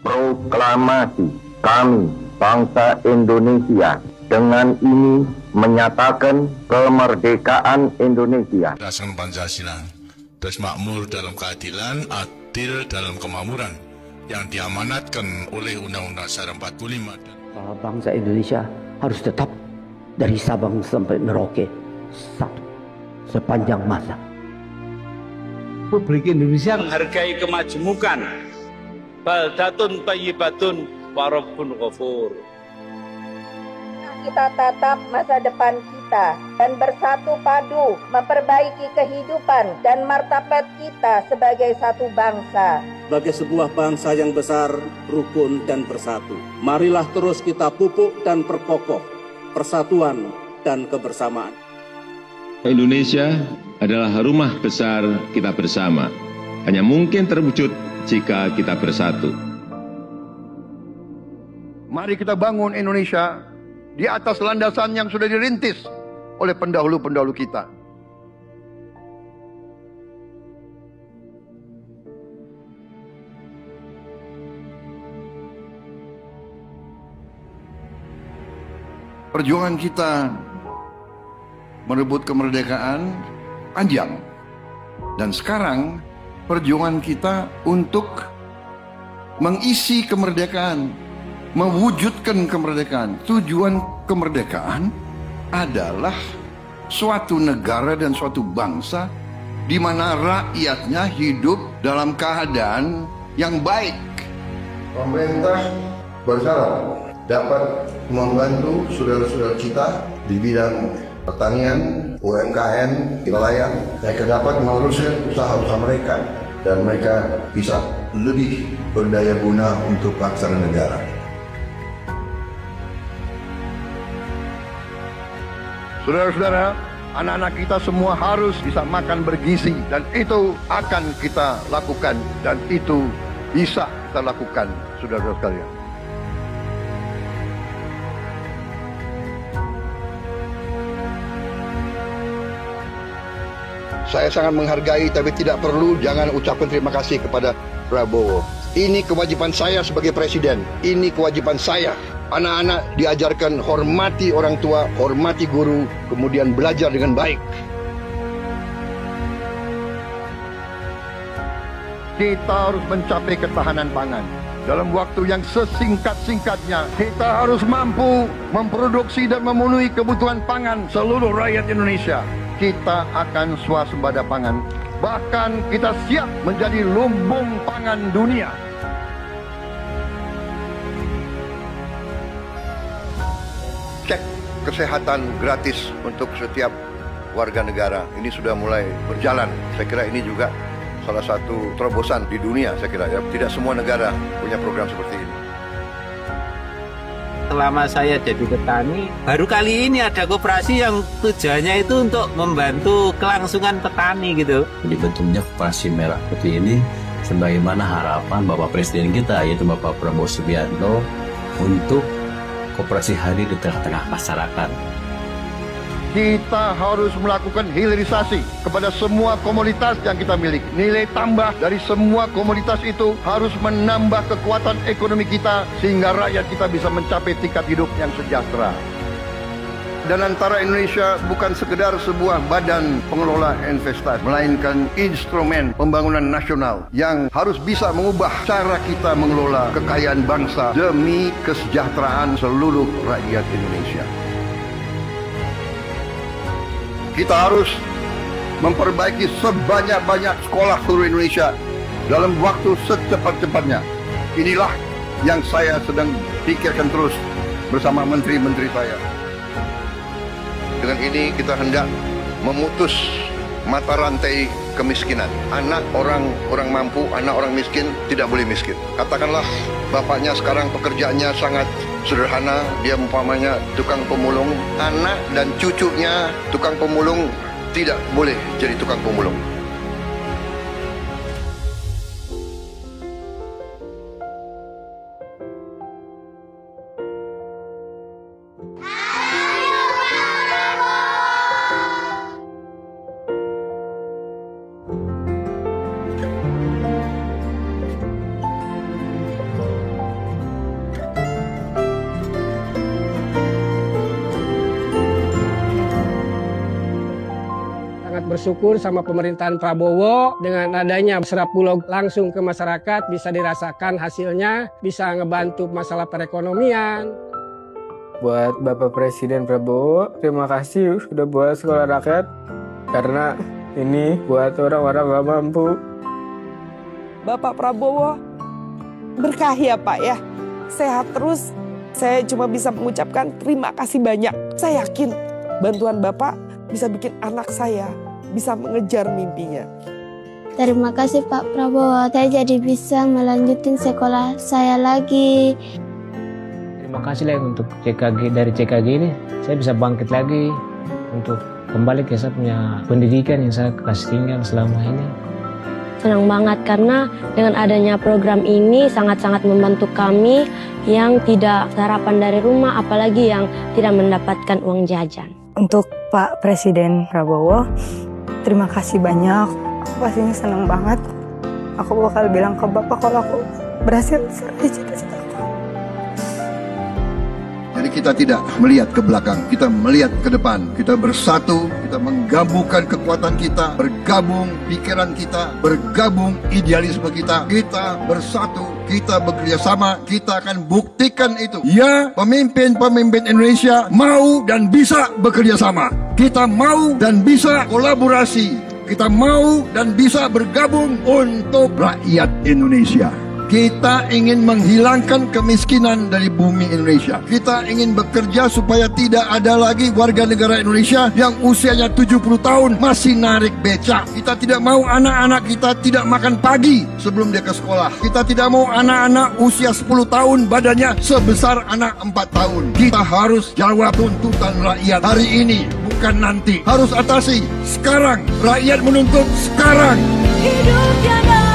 Proklamasi kami, bangsa Indonesia, dengan ini menyatakan kemerdekaan Indonesia. Berdasarkan Pancasila, terus makmur dalam keadilan, adil dalam kemakmuran, yang diamanatkan oleh Undang-Undang Dasar 45. Bangsa Indonesia harus tetap dari Sabang sampai Merauke satu sepanjang masa. Republik Indonesia menghargai kemajemukan, baldatun thayyibatun wa rabbun ghafur. Kita tatap masa depan kita dan bersatu padu memperbaiki kehidupan dan martabat kita sebagai satu bangsa. Sebagai sebuah bangsa yang besar, rukun dan bersatu. Marilah terus kita pupuk dan perkokoh persatuan dan kebersamaan. Indonesia adalah rumah besar kita bersama. Hanya mungkin terwujud jika kita bersatu. Mari kita bangun Indonesia di atas landasan yang sudah dirintis oleh pendahulu-pendahulu kita. Perjuangan kita merebut kemerdekaan panjang. Dan sekarang perjuangan kita untuk mengisi kemerdekaan, mewujudkan kemerdekaan. Tujuan kemerdekaan adalah suatu negara dan suatu bangsa di mana rakyatnya hidup dalam keadaan yang baik. Pemerintah bersyarat dapat membantu saudara-saudara kita di bidang pertanian, UMKM, nelayan, mereka dapat meneruskan usaha-usaha mereka dan mereka bisa lebih berdaya guna untuk bangsa dan negara. Saudara-saudara, anak-anak kita semua harus bisa makan bergizi dan itu akan kita lakukan dan itu bisa kita lakukan, saudara-saudara sekalian. Saya sangat menghargai tapi tidak perlu jangan ucapkan terima kasih kepada Prabowo. Ini kewajiban saya sebagai presiden. Ini kewajiban saya. Anak-anak diajarkan hormati orang tua, hormati guru, kemudian belajar dengan baik. Kita harus mencapai ketahanan pangan. Dalam waktu yang sesingkat-singkatnya, kita harus mampu memproduksi dan memenuhi kebutuhan pangan seluruh rakyat Indonesia. Kita akan swasembada pangan. Bahkan kita siap menjadi lumbung pangan dunia. Cek kesehatan gratis untuk setiap warga negara. Ini sudah mulai berjalan. Saya kira ini juga salah satu terobosan di dunia, saya kira ya. Tidak semua negara punya program seperti ini. Selama saya jadi petani, baru kali ini ada koperasi yang tujuannya itu untuk membantu kelangsungan petani gitu. Jadi bentuknya koperasi merah putih ini sebagaimana harapan Bapak Presiden kita, yaitu Bapak Prabowo Subianto, untuk koperasi hadir di tengah-tengah masyarakat. Kita harus melakukan hilirisasi kepada semua komoditas yang kita miliki. Nilai tambah dari semua komoditas itu harus menambah kekuatan ekonomi kita sehingga rakyat kita bisa mencapai tingkat hidup yang sejahtera. Dan antara Indonesia bukan sekedar sebuah badan pengelola investasi, melainkan instrumen pembangunan nasional yang harus bisa mengubah cara kita mengelola kekayaan bangsa demi kesejahteraan seluruh rakyat Indonesia. Kita harus memperbaiki sebanyak-banyak sekolah seluruh Indonesia dalam waktu secepat-cepatnya. Inilah yang saya sedang pikirkan terus bersama menteri-menteri saya. Dengan ini kita hendak memutus mata rantai kemiskinan. Anak orang mampu, anak orang miskin tidak boleh miskin. Katakanlah bapaknya sekarang pekerjaannya sangat sederhana, dia umpamanya tukang pemulung, anak dan cucunya tukang pemulung tidak boleh jadi tukang pemulung. bersyukur sama pemerintahan Prabowo dengan adanya serap bulog langsung ke masyarakat, bisa dirasakan hasilnya, bisa ngebantu masalah perekonomian. Buat Bapak Presiden Prabowo, terima kasih sudah buat sekolah rakyat, karena ini buat orang-orang gak mampu. Bapak Prabowo, berkah ya Pak ya, sehat terus. Saya cuma bisa mengucapkan terima kasih banyak. Saya yakin bantuan Bapak bisa bikin anak saya bisa mengejar mimpinya. Terima kasih Pak Prabowo, saya jadi bisa melanjutin sekolah saya lagi. Terima kasih lah untuk CKG, dari CKG ini saya bisa bangkit lagi untuk kembali ke saya punya pendidikan yang saya kasih tinggal selama ini. Senang banget karena dengan adanya program ini sangat-sangat membantu kami yang tidak sarapan dari rumah, apalagi yang tidak mendapatkan uang jajan. Untuk Pak Presiden Prabowo, terima kasih banyak. Aku pastinya senang banget. Aku bakal bilang ke Bapak kalau aku berhasil meraih cita-cita. Jadi kita tidak melihat ke belakang, kita melihat ke depan. Kita bersatu, kita menggabungkan kekuatan kita, bergabung pikiran kita, bergabung idealisme kita. Kita bersatu, kita bekerja sama, kita akan buktikan itu. Ya, pemimpin-pemimpin Indonesia mau dan bisa bekerja sama. Kita mau dan bisa kolaborasi. Kita mau dan bisa bergabung untuk rakyat Indonesia. Kita ingin menghilangkan kemiskinan dari bumi Indonesia. Kita ingin bekerja supaya tidak ada lagi warga negara Indonesia yang usianya 70 tahun masih narik becak. Kita tidak mau anak-anak kita tidak makan pagi sebelum dia ke sekolah. Kita tidak mau anak-anak usia 10 tahun badannya sebesar anak 4 tahun. Kita harus jawab tuntutan rakyat hari ini, bukan nanti. Harus atasi sekarang. Rakyat menuntut sekarang. Hidup tiada